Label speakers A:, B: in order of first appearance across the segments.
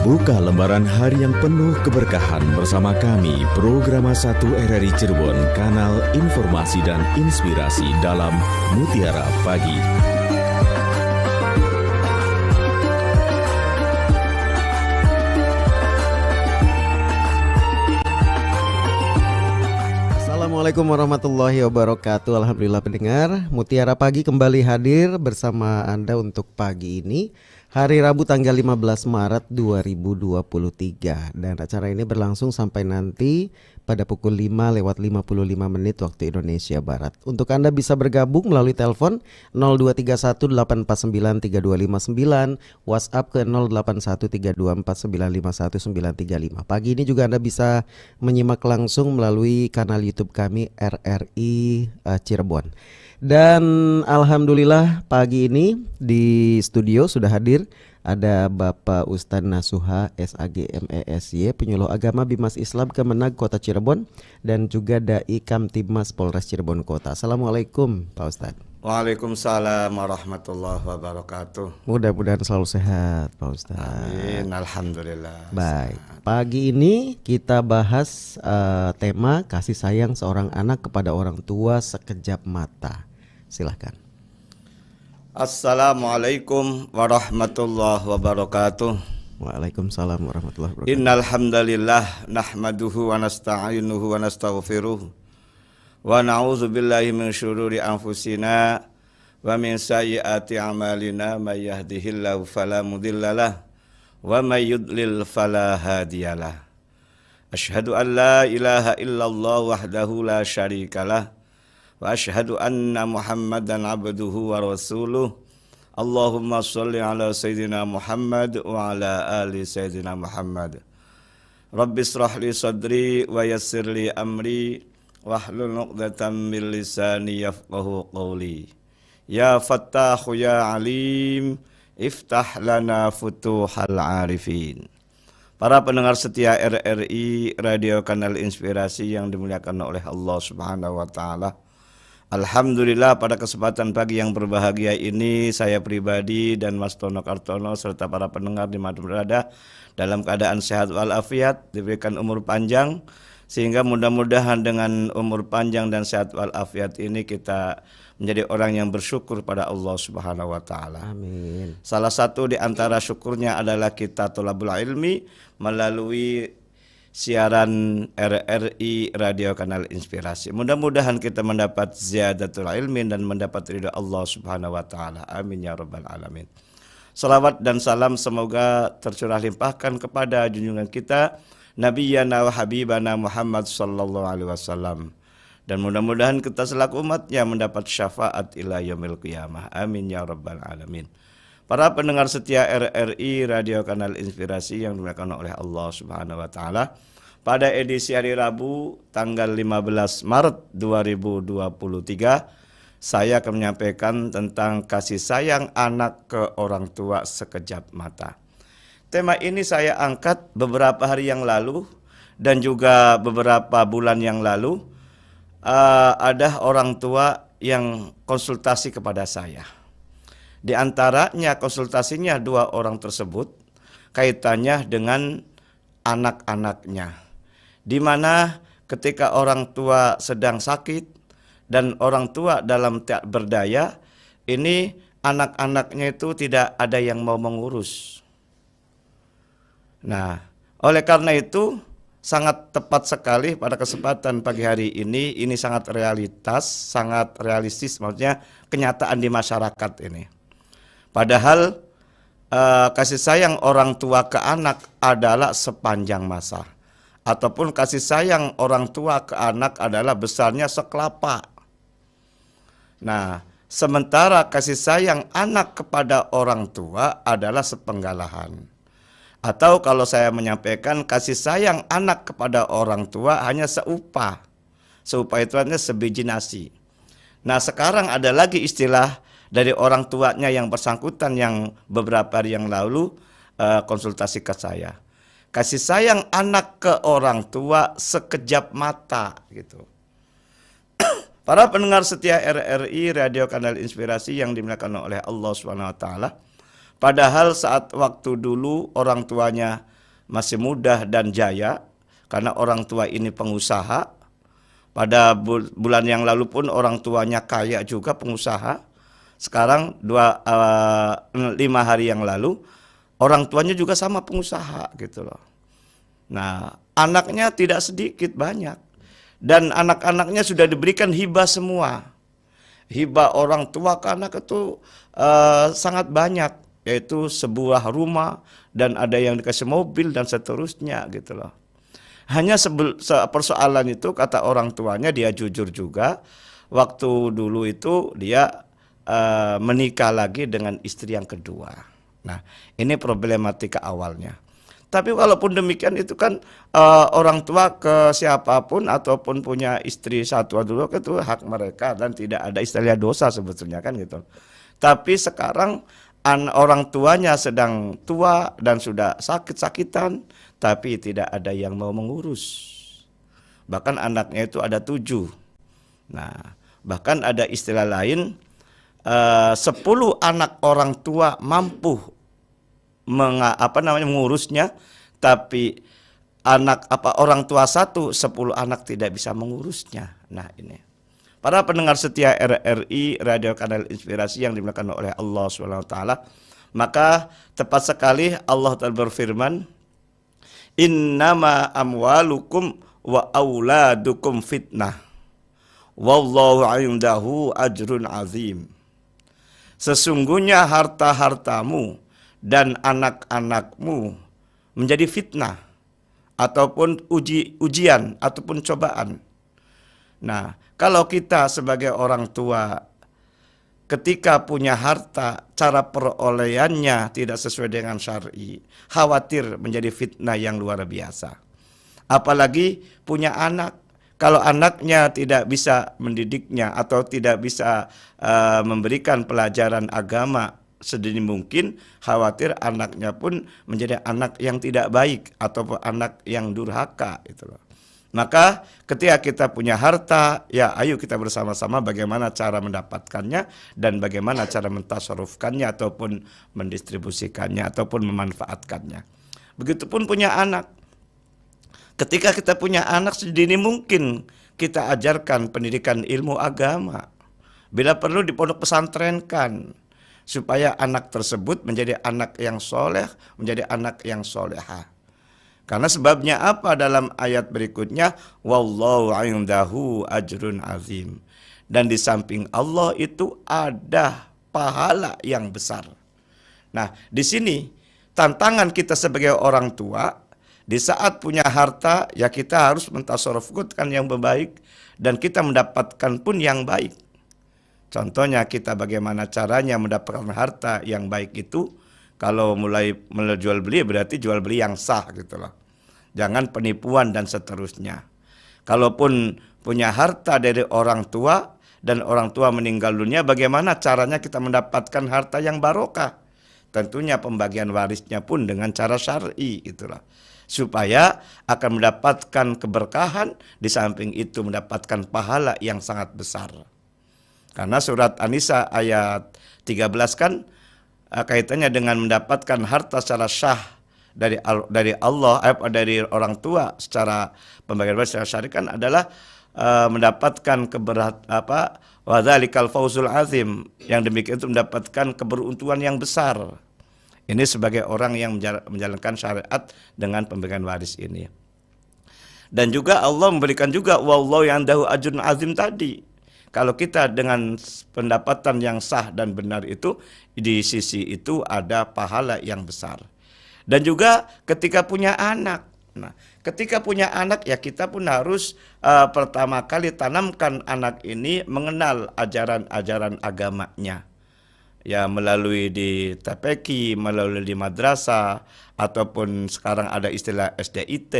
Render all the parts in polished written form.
A: Buka lembaran hari yang penuh keberkahan bersama kami, Programa 1 RRI Cirebon, kanal informasi dan inspirasi dalam Mutiara Pagi.
B: Assalamualaikum warahmatullahi wabarakatuh. Alhamdulillah pendengar, Mutiara Pagi kembali hadir bersama Anda untuk pagi ini, hari Rabu tanggal 15 Maret 2023. Dan acara ini berlangsung sampai nanti pada pukul 5:55 waktu Indonesia Barat. Untuk Anda bisa bergabung melalui telepon 0231849329, WhatsApp ke 081324951935. Pagi ini juga Anda bisa menyimak langsung melalui kanal YouTube kami RRI Cirebon. Dan alhamdulillah pagi ini di studio sudah hadir ada Bapak Ustadz Nasuha SAG MESY, penyuluh agama Bimas Islam Kemenag Kota Cirebon, dan juga Dai Kamtibmas Polres Cirebon Kota. Assalamualaikum Pak Ustadz.
C: Waalaikumsalam warahmatullahi wabarakatuh.
B: Mudah-mudahan selalu sehat Pak Ustadz.
C: Amin, alhamdulillah.
B: Baik, pagi ini kita bahas tema kasih sayang seorang anak kepada orang tua sekejap mata. Silahkan.
C: Assalamualaikum warahmatullahi wabarakatuh.
B: Waalaikumsalam warahmatullahi wabarakatuh.
C: Innal hamdalillah nahmaduhu wa nasta'inuhu wa nastaghfiruh wa na'udzu billahi min syururi anfusina wa min sayyiati a'malina may yahdihillahu fala mudhillalah wa may yudlil fala hadiyalah. Asyhadu an la ilaha illallah wahdahu la syarikalah wa asyhadu anna Muhammadan abduhu wa rasuluh. Allahumma sholli ala sayyidina Muhammad wa ala ali sayyidina Muhammad. Rabbi israh li sadri wa yassir li amri wahlul 'uqdatam min lisani yafqahu qawli. Ya Fattahu ya Alim, iftah lana futuhal arifin. Para pendengar setia RRI Radio Kanal Inspirasi yang dimuliakan oleh Allah Subhanahu wa taala. Alhamdulillah pada kesempatan pagi yang berbahagia ini saya pribadi dan Mas Tono Kartono serta para pendengar di mana berada dalam keadaan sehat walafiat, diberikan umur panjang, sehingga mudah-mudahan dengan umur panjang dan sehat walafiat ini kita menjadi orang yang bersyukur pada Allah Subhanahu wa taala.
B: Amin.
C: Salah satu di antara syukurnya adalah kita thalabul ilmi melalui siaran RRI Radio Kanal Inspirasi. Mudah-mudahan kita mendapat ziyadatul ilmi dan mendapat ridha Allah Subhanahu wa taala. Amin ya rabbal alamin. Salawat dan salam semoga tercurah limpahkan kepada junjungan kita Nabiyyana wa Habibana Muhammad sallallahu alaihi wasallam. Dan mudah-mudahan kita selaku umatnya mendapat syafaat ila yaumil qiyamah. Amin ya rabbal alamin. Para pendengar setia RRI Radio Kanal Inspirasi yang dimuliakan oleh Allah Subhanahu wa taala, pada edisi hari Rabu tanggal 15 Maret 2023 saya akan menyampaikan tentang kasih sayang anak ke orang tua sekejap mata. Tema ini saya angkat beberapa hari yang lalu dan juga beberapa bulan yang lalu. Ada orang tua yang konsultasi kepada saya. Di antaranya konsultasinya dua orang tersebut kaitannya dengan anak-anaknya, di mana ketika orang tua sedang sakit dan orang tua dalam tak berdaya, ini anak-anaknya itu tidak ada yang mau mengurus. Nah, oleh karena itu sangat tepat sekali pada kesempatan pagi hari ini sangat sangat realistis, maksudnya kenyataan di masyarakat ini. Padahal kasih sayang orang tua ke anak adalah sepanjang masa, ataupun kasih sayang orang tua ke anak adalah besarnya sekelapa. Nah, sementara kasih sayang anak kepada orang tua adalah sepenggalahan. Atau kalau saya menyampaikan kasih sayang anak kepada orang tua hanya seupah. Seupah itu artinya sebiji nasi. Nah, sekarang ada lagi istilah dari orang tuanya yang bersangkutan yang beberapa hari yang lalu konsultasi ke saya. Kasih sayang anak ke orang tua sekejap mata gitu. Para pendengar setia RRI Radio Kanal Inspirasi yang dimuliakan oleh Allah Subhanahu wa taala, Padahal saat waktu dulu orang tuanya masih muda dan jaya, karena orang tua ini pengusaha. Pada bulan yang lalu pun orang tuanya kaya juga, pengusaha. Sekarang 5 hari yang lalu orang tuanya juga sama pengusaha gitu loh. Nah, anaknya tidak sedikit, banyak. Dan anak-anaknya sudah diberikan hibah semua. Hibah orang tua ke anak itu sangat banyak, yaitu sebuah rumah dan ada yang dikasih mobil dan seterusnya gitu loh. Hanya persoalan itu, kata orang tuanya, dia jujur juga, waktu dulu itu dia menikah lagi dengan istri yang kedua. Nah, ini problematika awalnya. Tapi walaupun demikian itu kan orang tua ke siapapun ataupun punya istri satu dulu itu hak mereka dan tidak ada istilah dosa sebetulnya kan gitu. Tapi sekarang orang tuanya sedang tua dan sudah sakit-sakitan, tapi tidak ada yang mau mengurus. Bahkan anaknya itu ada 7. Nah, bahkan ada istilah lain, 10 anak orang tua mampu mengurusnya, tapi orang tua 10 anak tidak bisa mengurusnya. Nah, ini. Para pendengar setia RRI Radio Kanal Inspirasi yang dimuliakan oleh Allah SWT, maka tepat sekali Allah berfirman, innama amwalukum wa auladukum fitnah wallahu indahu ajrun azim. Sesungguhnya harta-hartamu dan anak-anakmu menjadi fitnah ataupun ujian ataupun cobaan. Nah, kalau kita sebagai orang tua ketika punya harta, cara perolehannya tidak sesuai dengan syar'i, khawatir menjadi fitnah yang luar biasa. Apalagi punya anak, kalau anaknya tidak bisa mendidiknya atau tidak bisa memberikan pelajaran agama sedini mungkin, khawatir anaknya pun menjadi anak yang tidak baik atau anak yang durhaka itu loh. Maka ketika kita punya harta, ya ayo kita bersama-sama bagaimana cara mendapatkannya dan bagaimana cara mentasarufkannya ataupun mendistribusikannya ataupun memanfaatkannya. Begitupun punya anak. Ketika kita punya anak sedini mungkin kita ajarkan pendidikan ilmu agama. Bila perlu di pondok pesantrenkan supaya anak tersebut menjadi anak yang soleh, menjadi anak yang solehah. Karena sebabnya apa dalam ayat berikutnya, wallahu indahu ajrun azim. Dan di samping Allah itu ada pahala yang besar. Nah, di sini tantangan kita sebagai orang tua, di saat punya harta ya kita harus mentasarrufkan yang baik dan kita mendapatkan pun yang baik. Contohnya kita bagaimana caranya mendapatkan harta yang baik itu, kalau mulai jual beli berarti jual beli yang sah gitu loh. Jangan penipuan dan seterusnya. Kalaupun punya harta dari orang tua dan orang tua meninggal dunia, bagaimana caranya kita mendapatkan harta yang barokah? Tentunya pembagian warisnya pun dengan cara syar'i itulah. Supaya akan mendapatkan keberkahan, di samping itu mendapatkan pahala yang sangat besar. Karena surat An-Nisa ayat 13 kan kaitannya dengan mendapatkan harta secara syah dari Allah, dari orang tua secara pembagian waris secara syar'i kan adalah mendapatkan wadzalikal fauzul azim, yang demikian itu mendapatkan keberuntungan yang besar. Ini sebagai orang yang menjalankan syariat dengan pembagian waris ini. Dan juga Allah memberikan juga wallahu yandahu ajrun azim tadi. Kalau kita dengan pendapatan yang sah dan benar itu, di sisi itu ada pahala yang besar. Dan juga ketika punya anak. Nah, ketika punya anak ya kita pun harus pertama kali tanamkan anak ini mengenal ajaran-ajaran agamanya. Ya melalui di TPQ, melalui di madrasah, ataupun sekarang ada istilah SDIT.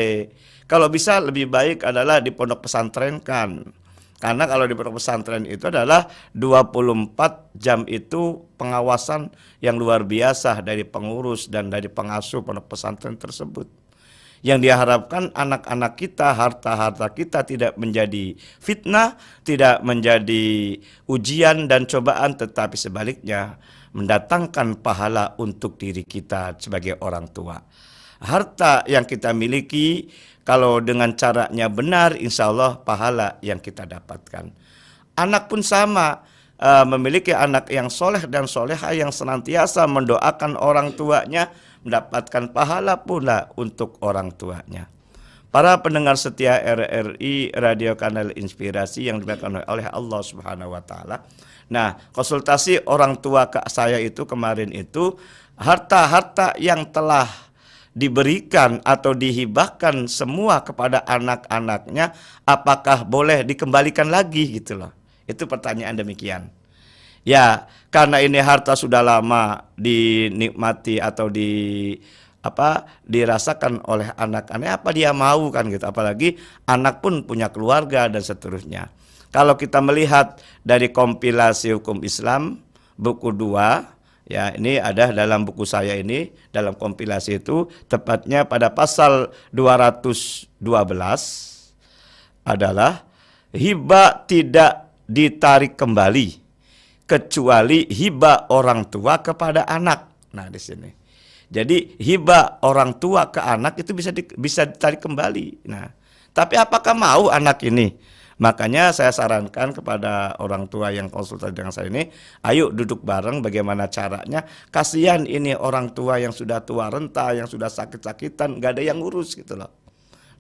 C: Kalau bisa lebih baik adalah di pondok pesantren kan. Karena kalau di pondok pesantren itu adalah 24 jam itu pengawasan yang luar biasa dari pengurus dan dari pengasuh pondok pesantren tersebut. Yang diharapkan anak-anak kita, harta-harta kita tidak menjadi fitnah, tidak menjadi ujian dan cobaan, tetapi sebaliknya mendatangkan pahala untuk diri kita sebagai orang tua. Harta yang kita miliki, kalau dengan caranya benar, insya Allah pahala yang kita dapatkan. Anak pun sama, memiliki anak yang soleh dan soleha yang senantiasa mendoakan orang tuanya, mendapatkan pahala pula untuk orang tuanya. Para pendengar setia RRI Radio Kanal Inspirasi yang dimuliakan oleh Allah Subhanahu wa taala. Nah, konsultasi orang tua ke saya itu kemarin itu harta-harta yang telah diberikan atau dihibahkan semua kepada anak-anaknya, apakah boleh dikembalikan lagi gitu loh. Itu pertanyaan demikian. Ya, karena ini harta sudah lama dinikmati atau dirasakan oleh anak-anak, apa dia mau kan gitu, apalagi anak pun punya keluarga dan seterusnya. Kalau kita melihat dari kompilasi hukum Islam buku 2, ya ini ada dalam buku saya ini, dalam kompilasi itu tepatnya pada pasal 212 adalah hibah tidak ditarik kembali kecuali hibah orang tua kepada anak. Nah, di sini. Jadi hibah orang tua ke anak itu bisa ditarik kembali. Nah, tapi apakah mau anak ini? Makanya saya sarankan kepada orang tua yang konsultasi dengan saya ini, ayo duduk bareng bagaimana caranya. Kasihan ini orang tua yang sudah tua renta, yang sudah sakit-sakitan, gak ada yang ngurus gitu loh.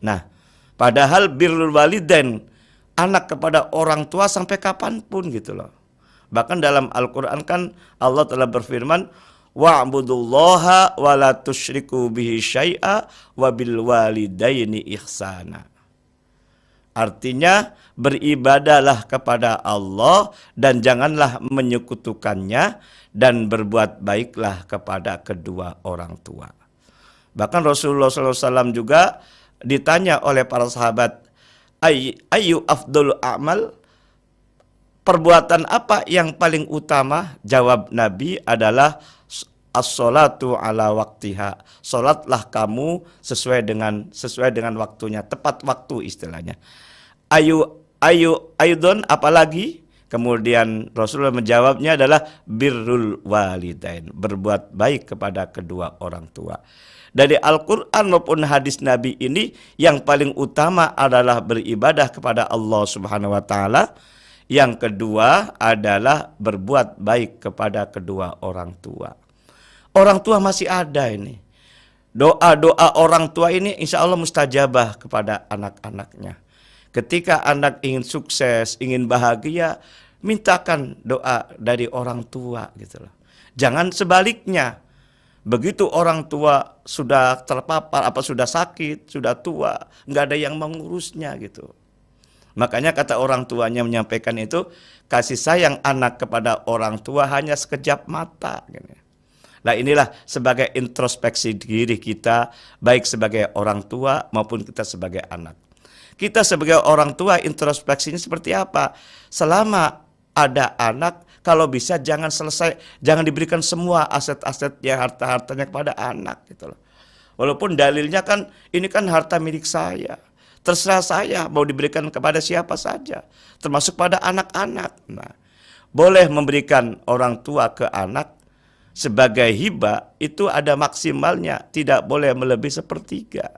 C: Nah, padahal birrul walidain, anak kepada orang tua sampai kapanpun gitu loh. Bahkan dalam Al-Quran kan Allah telah berfirman, wa'budullaha wa la tusyriku bihi syai'a wa bil walidaini ihsana. Artinya beribadahlah kepada Allah dan janganlah menyekutukannya, dan berbuat baiklah kepada kedua orang tua. Bahkan Rasulullah SAW juga ditanya oleh para sahabat, ayu afdul a'mal, perbuatan apa yang paling utama? Jawab Nabi adalah as-sholatu ala waktiha. Salatlah kamu sesuai dengan waktunya, tepat waktu istilahnya. Ayudon apalagi? Kemudian Rasulullah menjawabnya adalah birrul walidain, berbuat baik kepada kedua orang tua. Dari Al-Quran maupun hadis Nabi ini yang paling utama adalah beribadah kepada Allah Subhanahu wa taala. Yang kedua adalah berbuat baik kepada kedua orang tua. Orang tua masih ada ini. Doa-doa orang tua ini insya Allah mustajabah kepada anak-anaknya. Ketika anak ingin sukses, ingin bahagia, mintakan doa dari orang tua gitu loh. Jangan sebaliknya. Begitu orang tua sudah terpapar, sudah sakit, sudah tua, nggak ada yang mengurusnya gitu. Makanya kata orang tuanya menyampaikan itu, kasih sayang anak kepada orang tua hanya sekejap mata. Nah, inilah sebagai introspeksi diri kita, baik sebagai orang tua maupun kita sebagai anak. Kita sebagai orang tua introspeksinya seperti apa? Selama ada anak, kalau bisa jangan diberikan semua aset-asetnya, harta-hartanya kepada anak gitu loh. Walaupun dalilnya kan ini kan harta milik saya. Terserah saya mau diberikan kepada siapa saja, termasuk pada anak-anak. Nah, boleh memberikan orang tua ke anak sebagai hibah itu ada maksimalnya, tidak boleh melebihi sepertiga.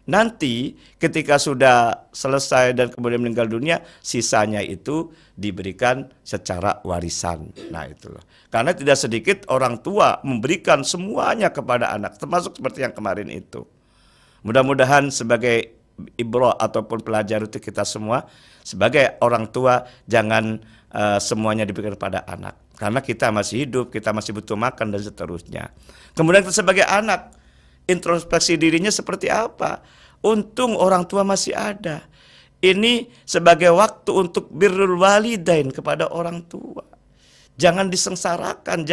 C: Nanti ketika sudah selesai dan kemudian meninggal dunia, sisanya itu diberikan secara warisan. Nah itu loh. Karena tidak sedikit orang tua memberikan semuanya kepada anak, termasuk seperti yang kemarin itu. Mudah-mudahan sebagai ibrah ataupun pelajar itu kita semua sebagai orang tua jangan semuanya diberikan kepada anak. Karena kita masih hidup, kita masih butuh makan dan seterusnya. Kemudian kita sebagai anak, introspeksi dirinya seperti apa? Untung orang tua masih ada. Ini sebagai waktu untuk birrul walidain kepada orang tua. Jangan disengsarakan,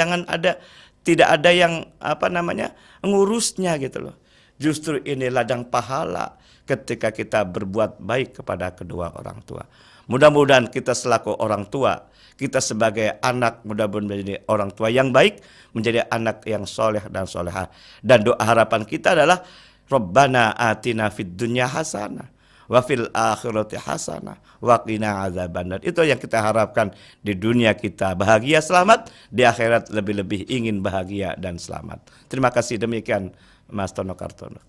C: tidak ada yang ngurusnya gitu loh. Justru ini ladang pahala ketika kita berbuat baik kepada kedua orang tua. Mudah-mudahan kita selaku orang tua, kita sebagai anak mudah-mudahan menjadi orang tua yang baik, menjadi anak yang soleh dan solehah. Dan doa harapan kita adalah Rabbana atina fid dunya hasanah wa fil akhirati hasanah wa qina adzabannar. Itu yang kita harapkan di dunia kita bahagia selamat, di akhirat lebih-lebih ingin bahagia dan selamat. Terima kasih, demikian Mas Tono Kartono.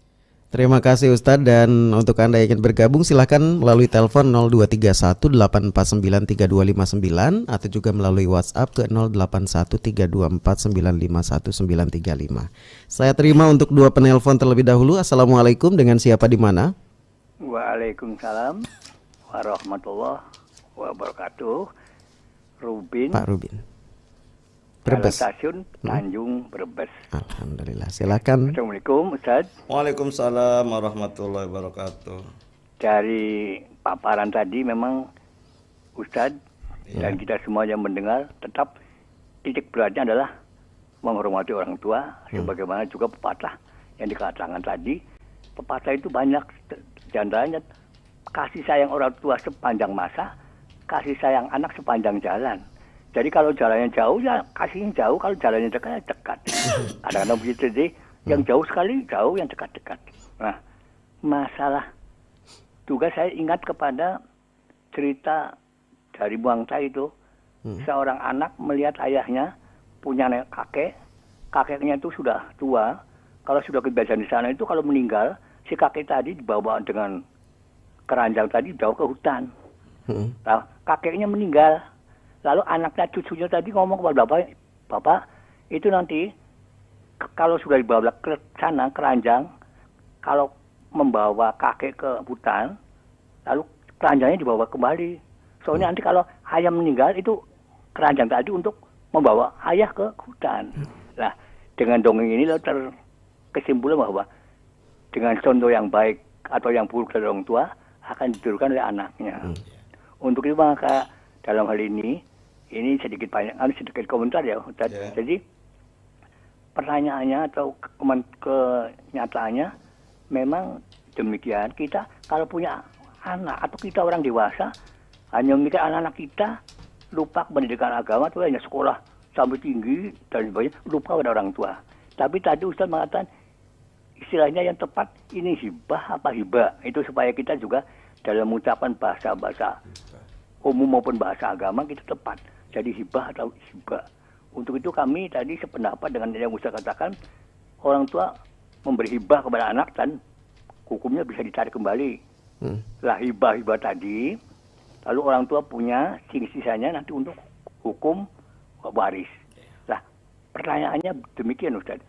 B: Terima kasih Ustadz, dan untuk Anda yang ingin bergabung silahkan melalui telepon 0231-849-3259 atau juga melalui WhatsApp ke 081324951935. Saya terima untuk dua penelpon terlebih dahulu. Assalamualaikum, dengan siapa di mana?
D: Waalaikumsalam warahmatullahi wabarakatuh. Rubin.
B: Pak Rubin. Brebes.
D: Stasiun Tanjung Brebes.
B: Alhamdulillah. Silakan.
D: Assalamualaikum Ustaz.
C: Waalaikumsalam warahmatullahi wabarakatuh.
D: Dari paparan tadi memang Ustaz dan kita semua yang mendengar tetap titik beratnya adalah menghormati orang tua, sebagaimana juga pepatah yang dikatakan tadi. Pepatah itu banyak, diantaranya kasih sayang orang tua sepanjang masa, kasih sayang anak sepanjang jalan. Jadi kalau jalannya jauh ya kasihnya jauh, kalau jalannya dekat ya dekat. Kadang-kadang begitu sih, yang jauh sekali jauh, yang dekat-dekat. Nah, masalah juga saya ingat kepada cerita dari Buangta itu, seorang anak melihat ayahnya punya kakeknya itu sudah tua. Kalau sudah kebiasaan di sana itu kalau meninggal, si kakek tadi dibawa dengan keranjang tadi jauh ke hutan. Nah, kakeknya meninggal. Lalu anaknya, cucunya tadi ngomong kepada bapak, itu nanti kalau sudah dibawa ke sana keranjang, kalau membawa kakek ke hutan, lalu keranjangnya dibawa kembali. Soalnya nanti kalau ayah meninggal itu keranjang tadi untuk membawa ayah ke hutan. Nah, dengan dongeng ini kesimpulan bahwa dengan contoh yang baik atau yang buruk dari orang tua akan ditirukan oleh anaknya. Untuk itu maka dalam hal ini sedikit komentar ya Ustaz. Yeah. Jadi pertanyaannya atau kenyataannya memang demikian. Kita kalau punya anak atau kita orang dewasa hanya memikir anak-anak kita, lupa pendidikan agama atau hanya sekolah sampai tinggi dan sebagainya, lupa pada orang tua. Tapi tadi Ustaz mengatakan istilahnya yang tepat ini hibah apa hibah, itu supaya kita juga dalam mengucapkan bahasa-bahasa umum maupun bahasa agama kita tepat. Jadi hibah atau hibah. Untuk itu kami tadi sependapat dengan yang Ustaz katakan, orang tua memberi hibah kepada anak dan hukumnya bisa ditarik kembali. Lah hibah tadi, lalu orang tua punya sisanya nanti untuk hukum waris. Lah pertanyaannya demikian Ustaz.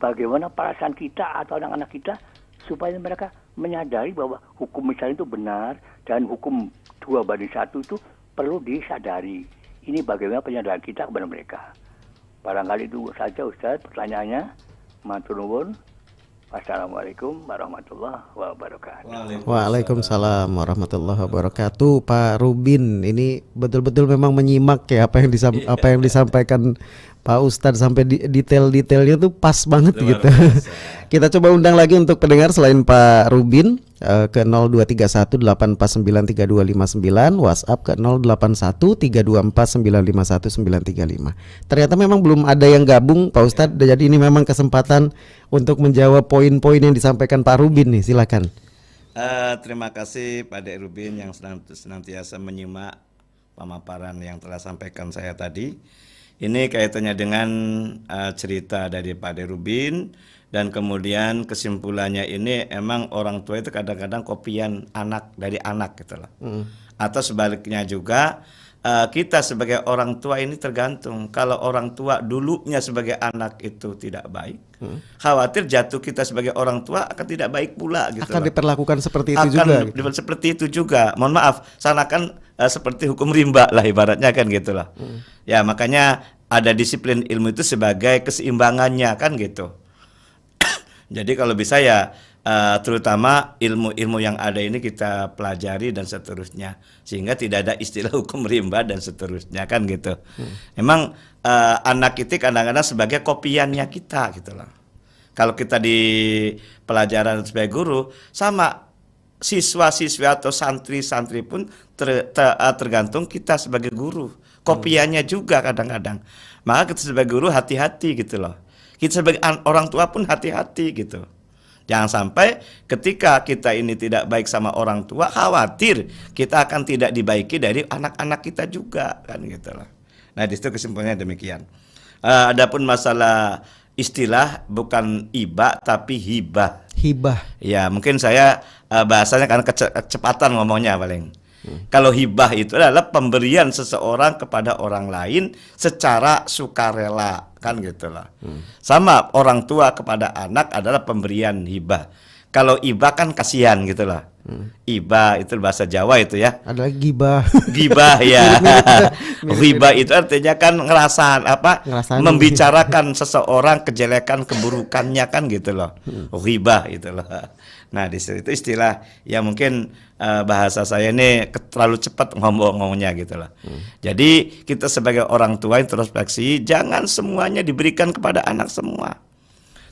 D: Bagaimana perasaan kita atau anak-anak kita supaya mereka menyadari bahwa hukum misalnya itu benar dan hukum 2:1 itu perlu disadari. Ini bagaimana penyadaran kita kepada mereka. Barangkali itu saja Ustaz pertanyaannya. Matur nuwun. Wassalamualaikum warahmatullahi wabarakatuh.
B: Waalaikumsalam warahmatullahi wabarakatuh. Pak Rubin ini betul-betul memang menyimak ya apa yang disampaikan Pak Ustadz sampai detail-detailnya tuh pas banget gitu. Kita coba undang lagi untuk pendengar selain Pak Rubin ke 0231849329, WhatsApp ke 081324951935. Ternyata memang belum ada yang gabung Pak Ustadz, jadi ini memang kesempatan untuk menjawab poin-poin yang disampaikan Pak Rubin nih, silakan.
C: Terima kasih Pak Dek Rubin yang senantiasa menyimak pemaparan yang telah sampaikan saya tadi. Ini kaitannya dengan cerita dari Pak Dek Rubin. Dan kemudian kesimpulannya ini emang orang tua itu kadang-kadang kopian anak dari anak gitu loh. Atau sebaliknya juga kita sebagai orang tua ini tergantung. Kalau orang tua dulunya sebagai anak itu tidak baik, khawatir jatuh kita sebagai orang tua akan tidak baik pula gitu.
B: Akan diperlakukan seperti itu
C: seperti itu juga. Mohon maaf, seakan seperti hukum rimba lah ibaratnya kan gitu loh. Ya makanya ada disiplin ilmu itu sebagai keseimbangannya kan gitu. Jadi kalau bisa ya terutama ilmu-ilmu yang ada ini kita pelajari dan seterusnya, sehingga tidak ada istilah hukum rimba dan seterusnya kan gitu. Memang anak itu kadang-kadang sebagai kopiannya kita gitu loh. Kalau kita di pelajaran sebagai guru, sama siswa-siswa atau santri-santri pun tergantung kita sebagai guru, kopiannya juga kadang-kadang. Maka kita sebagai guru hati-hati gitu loh. Kita sebagai orang tua pun hati-hati gitu. Jangan sampai ketika kita ini tidak baik sama orang tua, khawatir kita akan tidak dibaiki dari anak-anak kita juga, kan gitu loh. Nah, di situ kesimpulannya demikian. Adapun masalah istilah bukan iba tapi hibah.
B: Hibah.
C: Ya, mungkin saya bahasanya karena kecepatan ngomongnya paling. Kalau hibah itu adalah pemberian seseorang kepada orang lain secara sukarela, kan gitu lah. Sama orang tua kepada anak adalah pemberian hibah. Kalau ibah kan kasihan gitu lah. Ibah itu bahasa Jawa itu ya.
B: Ada lagi gibah.
C: Gibah ya. Hibah itu artinya kan ngerasain apa? Membicarakan seseorang kejelekan keburukannya, kan gitu loh. Hibah itu loh. Nah, di situ istilah yang mungkin bahasa saya ini terlalu cepat ngomongnya gitu loh. Jadi kita sebagai orang tua introspeksi, jangan semuanya diberikan kepada anak semua.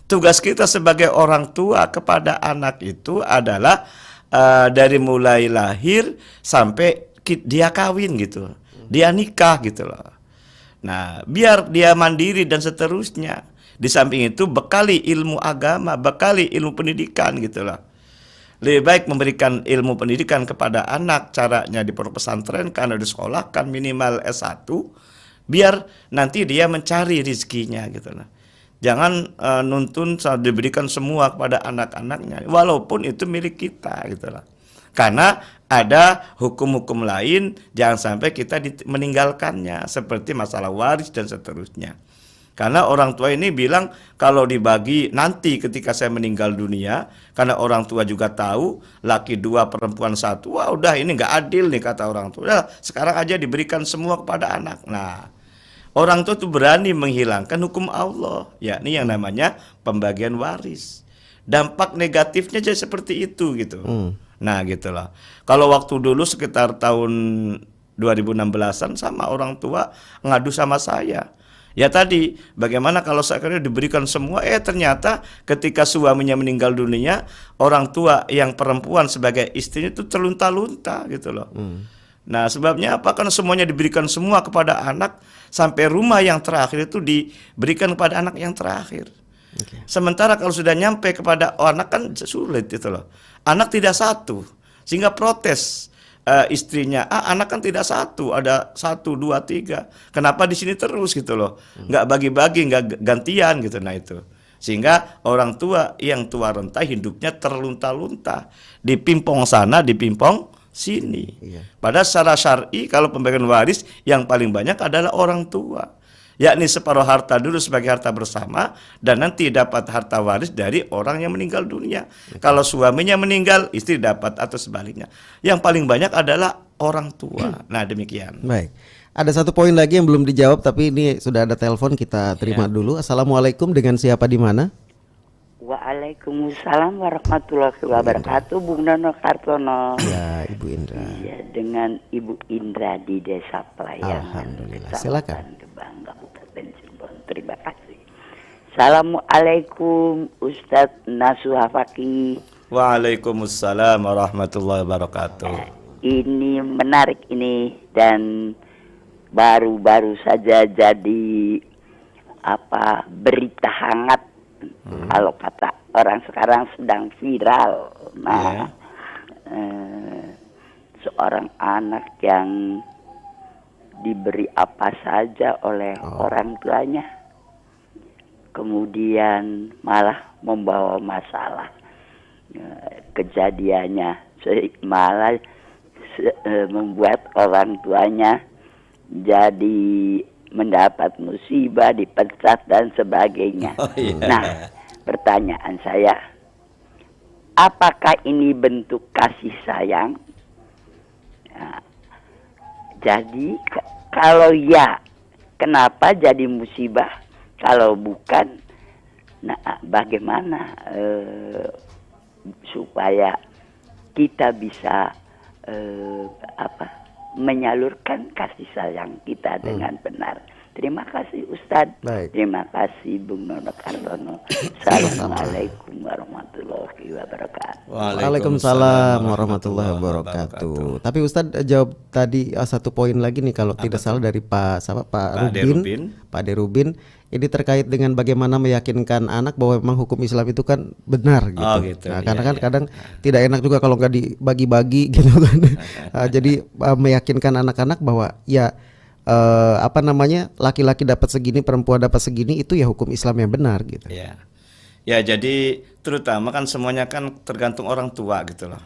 C: Tugas kita sebagai orang tua kepada anak itu adalah dari mulai lahir sampai dia kawin gitu, dia nikah gitu loh. Nah, biar dia mandiri dan seterusnya. Di samping itu bekali ilmu agama, bekali ilmu pendidikan gitu loh. Lebih baik memberikan ilmu pendidikan kepada anak, caranya di pondok pesantren karena disekolahkan minimal S1, biar nanti dia mencari rezekinya gitu loh. Jangan nuntun diberikan semua kepada anak-anaknya, walaupun itu milik kita gitu loh. Karena ada hukum-hukum lain, jangan sampai kita meninggalkannya, seperti masalah waris dan seterusnya. Karena orang tua ini bilang kalau dibagi nanti ketika saya meninggal dunia, karena orang tua juga tahu laki 2 perempuan 1, wah udah ini nggak adil nih kata orang tua. Udah, sekarang aja diberikan semua kepada anak. Nah, orang tua itu berani menghilangkan hukum Allah, yakni yang namanya pembagian waris. Dampak negatifnya jadi seperti itu gitu. Nah, gitulah. Kalau waktu dulu sekitar tahun 2016-an sama orang tua ngadu sama saya. Ya tadi, bagaimana kalau seakhirnya diberikan semua, ternyata ketika suaminya meninggal dunia, orang tua yang perempuan sebagai istrinya itu terlunta-lunta gitu loh. Nah, sebabnya apa? Karena semuanya diberikan semua kepada anak, sampai rumah yang terakhir itu diberikan kepada anak yang terakhir. Sementara kalau sudah nyampe kepada anak kan sulit itu loh. Anak tidak satu, sehingga protes. Istrinya, anak kan tidak satu, ada 1, 2, 3. Kenapa di sini terus gitu loh? Nggak bagi-bagi, nggak gantian gitu. Nah itu, sehingga orang tua yang tua renta hidupnya terlunta-lunta, dipimpong sana, dipimpong sini. Padahal secara syar'i kalau pembagian waris yang paling banyak adalah orang tua, yakni separuh harta dulu sebagai harta bersama, dan nanti dapat harta waris dari orang yang meninggal dunia. Kalau suaminya meninggal, istri dapat atau sebaliknya. Yang paling banyak adalah orang tua. Nah, demikian.
B: Baik. Ada satu poin lagi yang belum dijawab, tapi ini sudah ada telepon, kita terima dulu. Assalamualaikum, dengan siapa di mana?
E: Waalaikumsalam warahmatullahi wabarakatuh, Bung Nono Kartono.
B: Ya, Ibu Indra.
E: Iya, dengan Ibu Indra di Desa Pelayangan.
B: Alhamdulillah. Silakan.
E: Gebang, Kabupaten Cirebon. Terima kasih. Assalamualaikum Ustadz Nasuha Fakih.
C: Waalaikumsalam warahmatullahi wabarakatuh.
E: Ini menarik ini, dan baru-baru saja jadi berita hangat. Kalau kata orang sekarang sedang viral. Nah, seorang anak yang diberi apa saja oleh orang tuanya, kemudian malah membawa masalah. Kejadiannya malah membuat orang tuanya jadi mendapat musibah, dipecat dan sebagainya. Nah, pertanyaan saya, apakah ini bentuk kasih sayang? Nah, jadi kalau ya, kenapa jadi musibah? Kalau bukan, nah bagaimana supaya kita bisa menyalurkan kasih sayang kita dengan benar. Terima kasih Ustadz.
B: Baik.
E: Terima kasih Bung Nono Kartono. Assalamualaikum warahmatullahi wabarakatuh.
B: Waalaikumsalam warahmatullahi wabarakatuh. Tapi Ustadz jawab tadi satu poin lagi nih, kalau tidak salah dari Pak Rubin, Pak De Rubin, ini terkait dengan bagaimana meyakinkan anak bahwa memang hukum Islam itu kan benar gitu.
C: Oh, gitu.
B: Nah, karena
C: Iya,
B: kan
C: iya.
B: kadang tidak enak juga kalau nggak dibagi-bagi gitu kan. Jadi meyakinkan anak-anak bahwa ya laki-laki dapat segini, perempuan dapat segini, itu ya hukum Islam yang benar gitu.
C: Ya. Ya, jadi terutama kan semuanya kan tergantung orang tua gitu loh.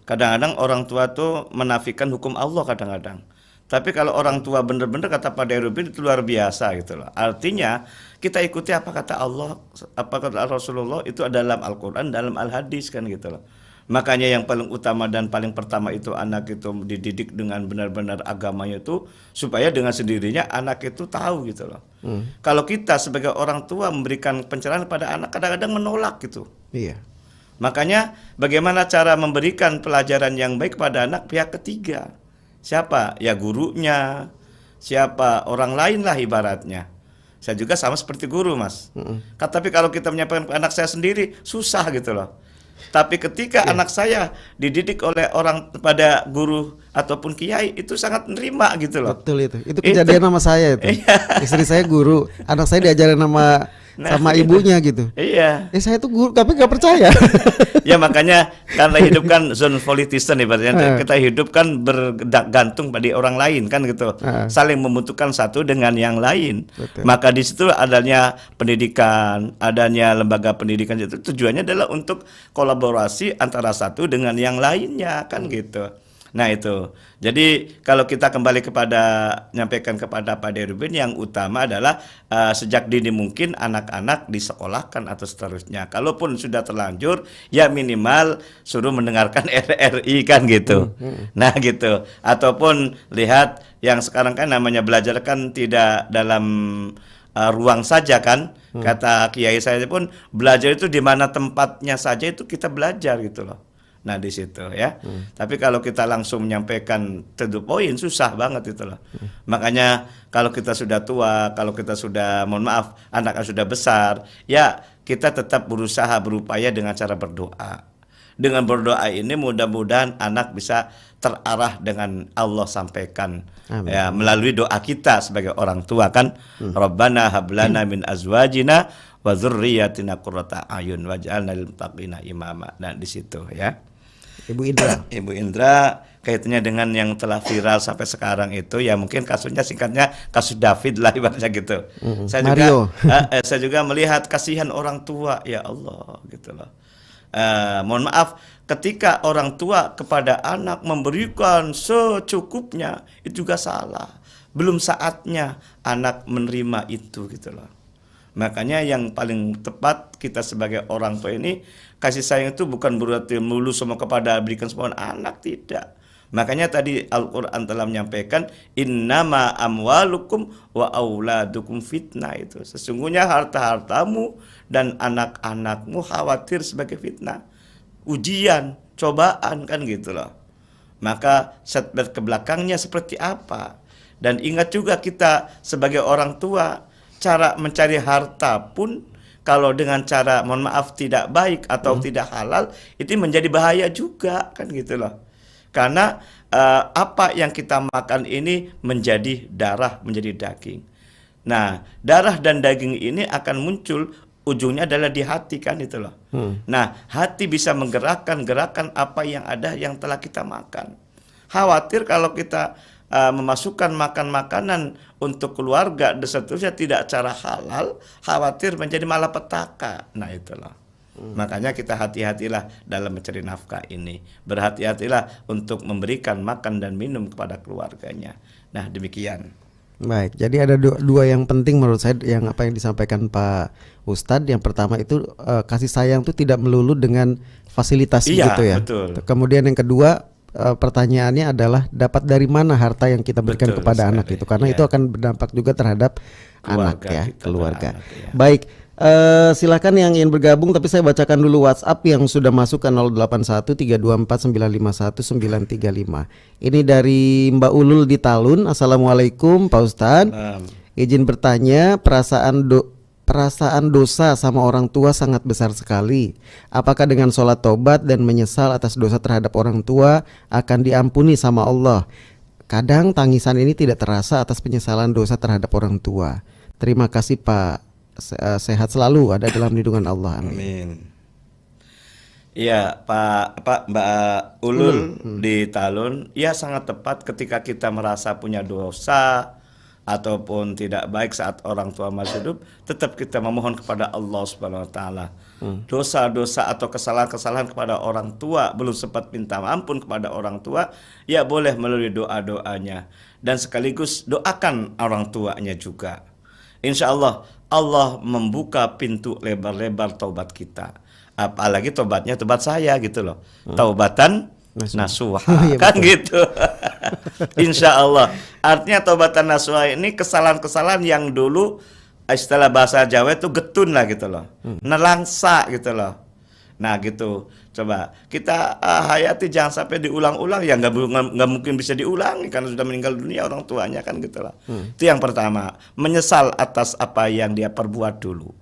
C: Kadang-kadang orang tua tuh menafikan hukum Allah kadang-kadang. Tapi kalau orang tua benar-benar kata Pak Dairudin itu luar biasa gitu loh. Artinya kita ikuti apa kata Allah, apa kata Rasulullah itu dalam Al-Quran, dalam Al-Hadis kan gitu loh. Makanya yang paling utama dan paling pertama itu anak itu dididik dengan benar-benar agamanya itu supaya dengan sendirinya anak itu tahu gitu loh. Kalau kita sebagai orang tua memberikan pencerahan pada anak kadang-kadang menolak gitu.
B: Iya.
C: Makanya bagaimana cara memberikan pelajaran yang baik kepada anak pihak ketiga? Siapa? Ya gurunya. Siapa? Orang lain lah ibaratnya. Saya juga sama seperti guru, Mas. Tapi kalau kita menyampaikan ke anak saya sendiri susah gitu loh. Tapi ketika anak saya dididik oleh orang pada guru ataupun kiai itu sangat menerima gitu loh.
B: Betul itu. Itu kejadian sama saya itu. Istri saya guru, anak saya diajarin sama ibunya gitu.
C: Iya.
B: Saya tuh guru tapi nggak percaya.
C: Ya makanya karena hidup kan zone politician ibaratnya kita hidup kan bergantung pada orang lain kan gitu. Saling membutuhkan satu dengan yang lain.
B: Betul.
C: Maka di situ adanya pendidikan, adanya lembaga pendidikan itu tujuannya adalah untuk kolaborasi antara satu dengan yang lainnya kan gitu. Nah itu, jadi kalau kita kembali nyampaikan kepada Pak Dairudin yang utama adalah sejak dini mungkin anak-anak disekolahkan atau seterusnya. Kalaupun sudah terlanjur, ya minimal suruh mendengarkan RRI kan gitu. Nah gitu, ataupun lihat yang sekarang kan namanya belajar kan tidak dalam ruang saja kan. Kata kiai saya pun belajar itu di mana tempatnya saja itu kita belajar gitu loh. Nah di situ ya. Tapi kalau kita langsung menyampaikan to the point susah banget itu loh. Makanya kalau kita sudah tua, kalau kita sudah mohon maaf anaknya sudah besar, ya kita tetap berusaha berupaya dengan cara berdoa. Dengan berdoa ini mudah-mudahan anak bisa terarah dengan Allah sampaikan.
B: Amin.
C: Ya melalui doa kita sebagai orang tua kan. Rabbana hablana min azwajina wa dzurriyyatina qurrata ayun waj'alna lil muttaqina imama. Nah di situ ya.
B: Ibu Indra.
C: Ibu Indra kaitannya dengan yang telah viral sampai sekarang itu ya mungkin kasusnya singkatnya kasus David lah ibaratnya gitu. Saya
B: Mario.
C: saya juga melihat kasihan orang tua ya Allah gitu loh. Mohon maaf ketika orang tua kepada anak memberikan secukupnya itu juga salah. Belum saatnya anak menerima itu gitu loh. Makanya yang paling tepat kita sebagai orang tua ini kasih sayang itu bukan berarti melulu semua kepada berikan semua anak, tidak. Makanya tadi Al-Quran telah menyampaikan innama amwalukum wa auladukum fitnah itu. Sesungguhnya harta-hartamu dan anak-anakmu khawatir sebagai fitnah. Ujian, cobaan kan gitu loh. Maka setback ke belakangnya seperti apa? Dan ingat juga kita sebagai orang tua cara mencari harta pun kalau dengan cara mohon maaf tidak baik atau tidak halal itu menjadi bahaya juga kan gitu loh. Karena apa yang kita makan ini menjadi darah, menjadi daging. Nah, darah dan daging ini akan muncul ujungnya adalah di hati kan itu loh. Nah, hati bisa menggerakkan gerakan apa yang ada yang telah kita makan. Khawatir kalau kita memasukkan makanan untuk keluarga dan seterusnya tidak cara halal, khawatir menjadi malapetaka. Nah itulah. Makanya kita hati-hatilah dalam mencari nafkah ini. Berhati-hatilah untuk memberikan makan dan minum kepada keluarganya. Nah demikian.
B: Baik, jadi ada dua yang penting menurut saya yang apa yang disampaikan Pak Ustadz. Yang pertama itu kasih sayang itu tidak melulu dengan fasilitas gitu ya.
C: Betul.
B: Kemudian yang kedua pertanyaannya adalah dapat dari mana harta yang kita berikan kepada anak itu, karena itu akan berdampak juga terhadap anak ya, keluarga.
C: Ya.
B: Baik, silakan yang ingin bergabung, tapi saya bacakan dulu WhatsApp yang sudah masuk ke 081324951935. Ini dari Mbak Ulul di Talun. Assalamualaikum Pak Ustadz. Izin bertanya, perasaan dosa sama orang tua sangat besar sekali. Apakah dengan sholat tobat dan menyesal atas dosa terhadap orang tua akan diampuni sama Allah? Kadang tangisan ini tidak terasa atas penyesalan dosa terhadap orang tua. Terima kasih Pak. Sehat selalu, ada dalam lindungan Allah. Amin.
C: Amin. Iya, Mbak Ulul di Talun, ya sangat tepat ketika kita merasa punya dosa ataupun tidak baik saat orang tua masih hidup, tetap kita memohon kepada Allah Subhanahu wa taala. Dosa-dosa atau kesalahan-kesalahan kepada orang tua, belum sempat minta ampun kepada orang tua, ya boleh melalui doa-doanya dan sekaligus doakan orang tuanya juga. Insya Allah Allah membuka pintu lebar-lebar taubat kita. Apalagi tobatnya tobat saya gitu loh. Taubatan nasuha.
B: Iya,
C: Kan
B: betul.
C: gitu. Insya Allah. Artinya taubatan nasuha ini kesalahan-kesalahan yang dulu istilah bahasa Jawa itu getun lah gitu loh. Nelangsa gitu loh. Nah gitu. Coba kita hayati jangan sampai diulang-ulang, ya nggak mungkin bisa diulangi karena sudah meninggal dunia orang tuanya kan gitu loh. Itu yang pertama, menyesal atas apa yang dia perbuat dulu.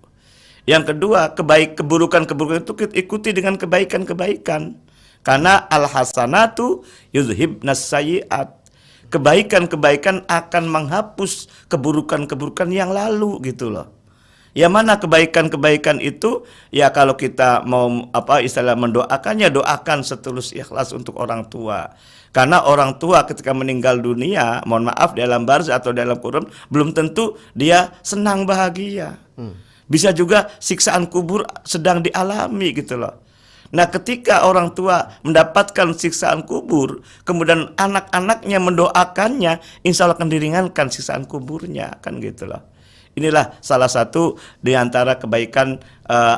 C: Yang kedua, keburukan-keburukan itu kita ikuti dengan kebaikan-kebaikan. Karena al-hasanatu yuzhibnas sayyi'at. Kebaikan-kebaikan akan menghapus keburukan-keburukan yang lalu gitu loh. Ya mana kebaikan-kebaikan itu? Ya kalau kita mau mendoakannya, doakan setulus ikhlas untuk orang tua. Karena orang tua ketika meninggal dunia, mohon maaf dalam barzah atau dalam kubur belum tentu dia senang bahagia. Bisa juga siksaan kubur sedang dialami gitu loh. Nah ketika orang tua mendapatkan siksaan kubur, kemudian anak-anaknya mendoakannya, insya Allah akan diringankan siksaan kuburnya, kan gitu loh. Inilah salah satu di antara kebaikan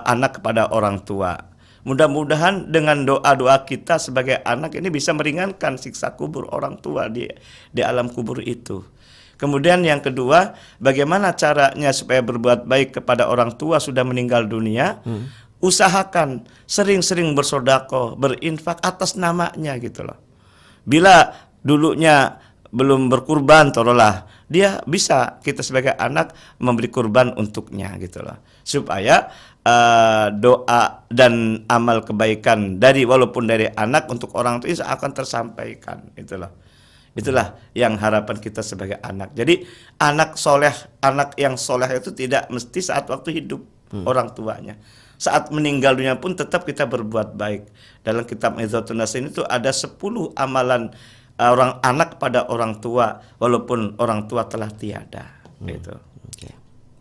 C: anak kepada orang tua. Mudah-mudahan dengan doa-doa kita sebagai anak ini bisa meringankan siksa kubur orang tua di alam kubur itu. Kemudian yang kedua, bagaimana caranya supaya berbuat baik kepada orang tua sudah meninggal dunia? Usahakan sering-sering bersedekah, berinfak atas namanya gitu loh. Bila dulunya belum berkurban, taruhlah dia bisa kita sebagai anak memberi kurban untuknya gitu loh. Supaya doa dan amal kebaikan walaupun dari anak untuk orang tua itu akan tersampaikan gitu loh. Itulah yang harapan kita sebagai anak. Jadi anak yang soleh itu tidak mesti saat waktu hidup orang tuanya. Saat meninggal dunia pun tetap kita berbuat baik. Dalam kitab Izatun Nasin itu ada 10 amalan orang anak pada orang tua walaupun orang tua telah tiada. Gitu.
B: Oke.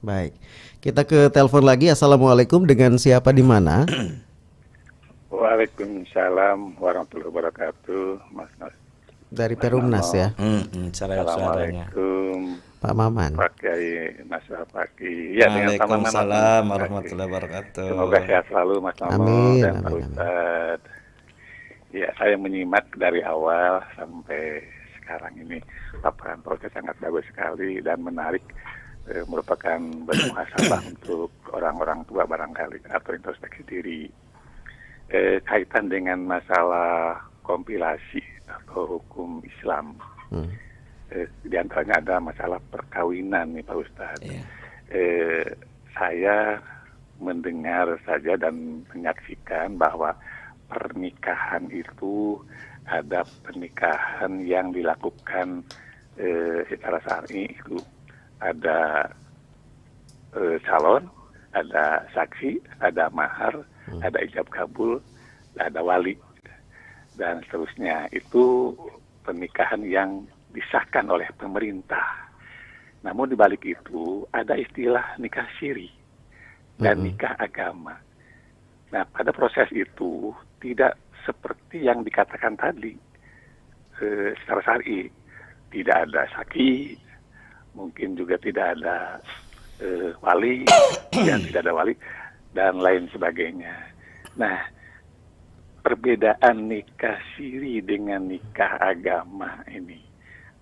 B: Baik. Kita ke telepon lagi. Assalamualaikum, dengan siapa di mana?
F: Waalaikumsalam warahmatullahi wabarakatuh, Mas.
B: Dari Perumnas ya.
F: Assalamualaikum
B: Pak Maman.
F: Pak Kiai Nasrul Pagi. Ya,
C: Waalaikumsalam warahmatullahi wabarakatuh.
F: Semoga sehat selalu Mas Nomo
B: Amin,
F: dan Pak
B: amin,
F: Ustadz. Ya, saya menyimak dari awal sampai sekarang ini. Paparan Pak Ustadz sangat bagus sekali dan menarik, merupakan bermuhasabah untuk orang-orang tua barangkali atau introspeksi diri. Kaitan dengan masalah kompilasi atau hukum Islam. Di antaranya ada masalah perkawinan nih Pak Ustadz. Saya mendengar saja dan menyaksikan bahwa pernikahan itu ada pernikahan yang dilakukan secara syar'i itu ada calon, ada saksi, ada mahar, ada ijab kabul, ada wali dan seterusnya. Itu pernikahan yang disahkan oleh pemerintah. Namun di balik itu ada istilah nikah siri dan nikah agama. Nah, pada proses itu tidak seperti yang dikatakan tadi secara syar'i. Tidak ada saki, mungkin juga tidak ada wali, dan tidak ada wali dan lain sebagainya. Nah, perbedaan nikah siri dengan nikah agama ini,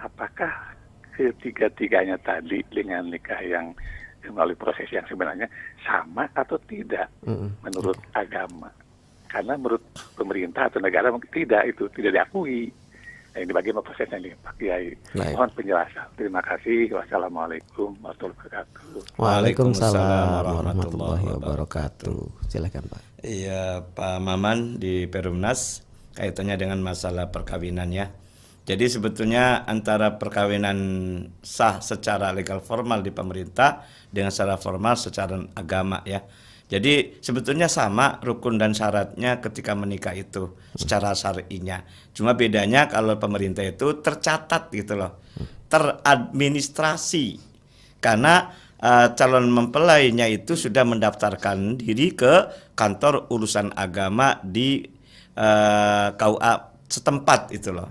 F: apakah ketiga-tiganya tadi dengan nikah yang melalui proses yang sebenarnya sama atau tidak menurut agama? Karena menurut pemerintah atau negara mungkin tidak diakui. Nah, ini bagaimana prosesnya nih Pak Kiai? Mohon penjelasan. Terima kasih. Wassalamualaikum warahmatullahi wabarakatuh.
B: Waalaikumsalam warahmatullahi wabarakatuh. Silakan Pak.
C: Iya Pak Maman di Perumnas, kaitannya dengan masalah perkawinan ya. Jadi sebetulnya antara perkawinan sah secara legal formal di pemerintah dengan secara formal secara agama ya. Jadi sebetulnya sama rukun dan syaratnya ketika menikah itu secara syar'inya. Cuma bedanya kalau pemerintah itu tercatat gitu loh, teradministrasi. Karena calon mempelainya itu sudah mendaftarkan diri ke kantor urusan agama di KUA setempat itu loh.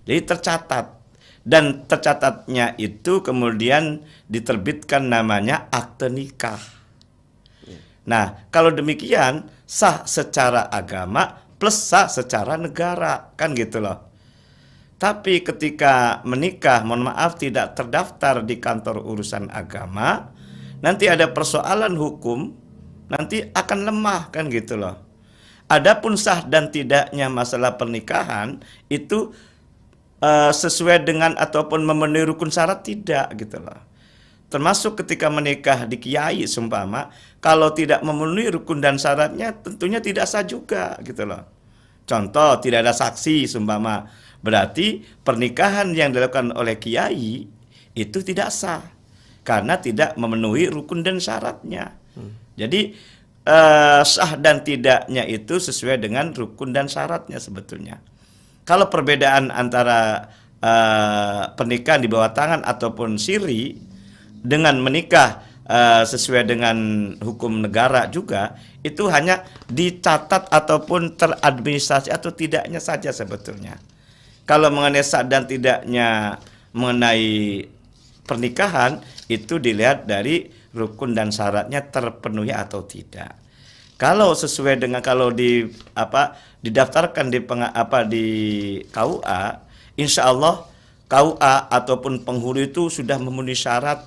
C: Jadi tercatat. Dan tercatatnya itu kemudian diterbitkan namanya akte nikah. Nah, kalau demikian sah secara agama plus sah secara negara, kan gitu loh. Tapi ketika menikah, mohon maaf tidak terdaftar di kantor urusan agama, nanti ada persoalan hukum, nanti akan lemah, kan gitu loh. Adapun sah dan tidaknya masalah pernikahan itu sesuai dengan ataupun memenuhi rukun syarat tidak gitu loh. Termasuk ketika menikah di kiai sumpama, kalau tidak memenuhi rukun dan syaratnya tentunya tidak sah juga gitu loh. Contoh, tidak ada saksi sumpama, berarti pernikahan yang dilakukan oleh kiai itu tidak sah karena tidak memenuhi rukun dan syaratnya. Jadi sah dan tidaknya itu sesuai dengan rukun dan syaratnya sebetulnya. Kalau perbedaan antara pernikahan di bawah tangan ataupun siri dengan menikah sesuai dengan hukum negara juga, itu hanya dicatat ataupun teradministrasi atau tidaknya saja sebetulnya. Kalau mengenai sah dan tidaknya mengenai pernikahan itu dilihat dari rukun dan syaratnya terpenuhi atau tidak. Kalau sesuai dengan kalau didaftarkan di di KUA, insya Allah KUA ataupun penghulu itu sudah memenuhi syarat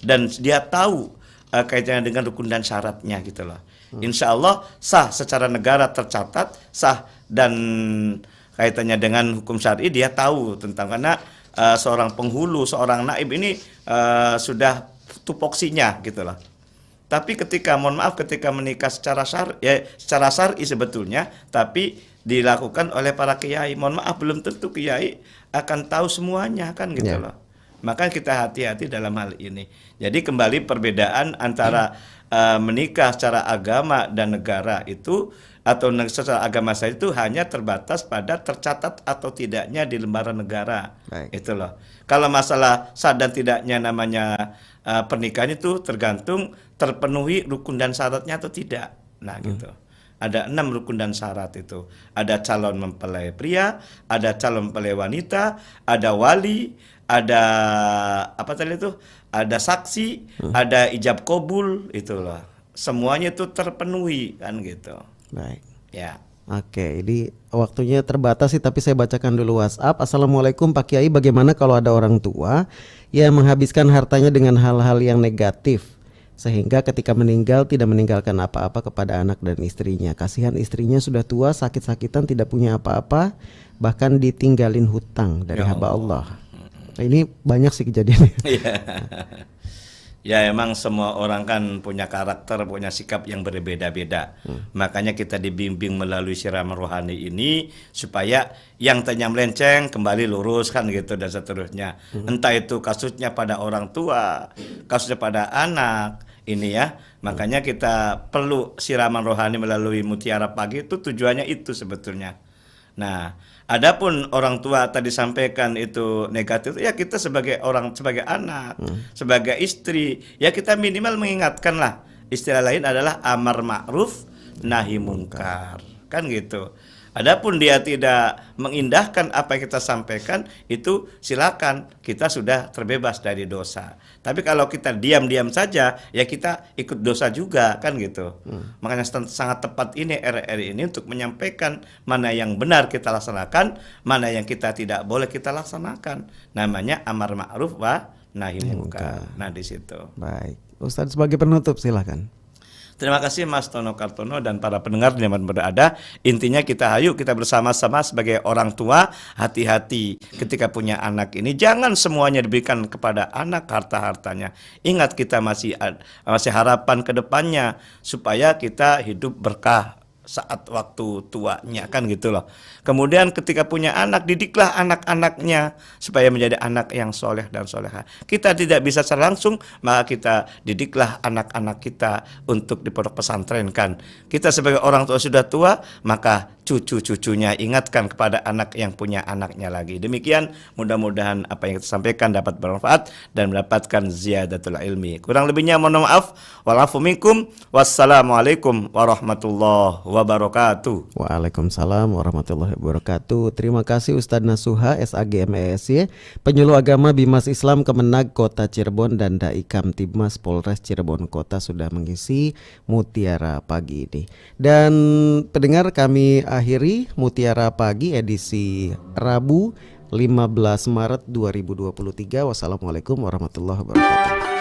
C: dan dia tahu kaitannya dengan rukun dan syaratnya gitu loh. Insya Allah sah secara negara tercatat, sah dan kaitannya dengan hukum syar'i dia tahu tentang, karena seorang penghulu, seorang naib ini sudah tupoksinya gitu loh. Tapi ketika mohon maaf ketika menikah secara syar'i sebetulnya, tapi dilakukan oleh para kiai, mohon maaf belum tentu kiai akan tahu semuanya kan gitu loh. Maka kita hati-hati dalam hal ini. Jadi kembali perbedaan antara menikah secara agama dan negara itu, atau secara agama saya itu hanya terbatas pada tercatat atau tidaknya di lembaran negara. Itu loh. Kalau masalah sah dan tidaknya namanya pernikahan itu tergantung terpenuhi rukun dan syaratnya atau tidak. Nah gitu. Ada 6 rukun dan syarat itu. Ada calon mempelai pria, ada calon mempelai wanita, ada wali, ada apa tadi itu? Ada saksi, ada ijab kabul, itulah. Semuanya itu terpenuhi kan gitu.
B: Baik.
C: Ya.
B: Oke, ini waktunya terbatas sih, tapi saya bacakan dulu WhatsApp. Assalamualaikum Pak Kiai, bagaimana kalau ada orang tua yang menghabiskan hartanya dengan hal-hal yang negatif, sehingga ketika meninggal tidak meninggalkan apa-apa kepada anak dan istrinya. Kasihan istrinya sudah tua, sakit-sakitan, tidak punya apa-apa, bahkan ditinggalin hutang dari hamba Allah. Ini banyak sih kejadiannya.
C: Ya emang semua orang kan punya karakter, punya sikap yang berbeda-beda. Makanya kita dibimbing melalui siraman rohani ini supaya yang tanya melenceng kembali lurus kan gitu dan seterusnya. Entah itu kasusnya pada orang tua, kasusnya pada anak ini ya. Makanya kita perlu siraman rohani melalui Mutiara Pagi itu tujuannya itu sebetulnya. Nah, adapun orang tua tadi sampaikan itu negatif, ya kita sebagai orang, sebagai anak, sebagai istri, ya kita minimal mengingatkan lah. Istilah lain adalah amar ma'ruf nahi mungkar, kan gitu. Adapun dia tidak mengindahkan apa yang kita sampaikan, itu silakan, kita sudah terbebas dari dosa. Tapi kalau kita diam-diam saja, ya kita ikut dosa juga, kan gitu. Makanya sangat tepat ini RRI ini untuk menyampaikan mana yang benar kita laksanakan, mana yang kita tidak boleh kita laksanakan. Namanya amar ma'ruf wa nahi mungkar. Nah di situ.
B: Baik, Ustadz sebagai penutup silakan.
C: Terima kasih Mas Tono Kartono dan para pendengar di mana berada. Intinya ayo kita bersama-sama sebagai orang tua hati-hati ketika punya anak ini. Jangan semuanya diberikan kepada anak harta-hartanya. Ingat kita masih harapan ke depannya supaya kita hidup berkah saat waktu tuanya kan gitu loh. Kemudian ketika punya anak, didiklah anak-anaknya supaya menjadi anak yang soleh dan soleha. Kita tidak bisa secara langsung, maka kita didiklah anak-anak kita untuk di pondok pesantren kan. Kita sebagai orang tua sudah tua, maka cucu-cucunya ingatkan kepada anak yang punya anaknya lagi. Demikian, mudah-mudahan apa yang kita sampaikan dapat bermanfaat dan mendapatkan ziyadatul ilmi. Kurang lebihnya mohon maaf. Walafu minkum. Wassalamualaikum warahmatullahi wabarakatuh.
B: Waalaikumsalam warahmatullahi wabarakatuh. Terima kasih Ustadz Nasuha SAG MESY, penyuluh agama Bimas Islam Kemenag Kota Cirebon dan Dai Kamtibmas Polres Cirebon Kota sudah mengisi Mutiara Pagi ini. Dan pendengar, kami akhiri Mutiara Pagi edisi Rabu 15 Maret 2023. Wassalamualaikum warahmatullahi wabarakatuh.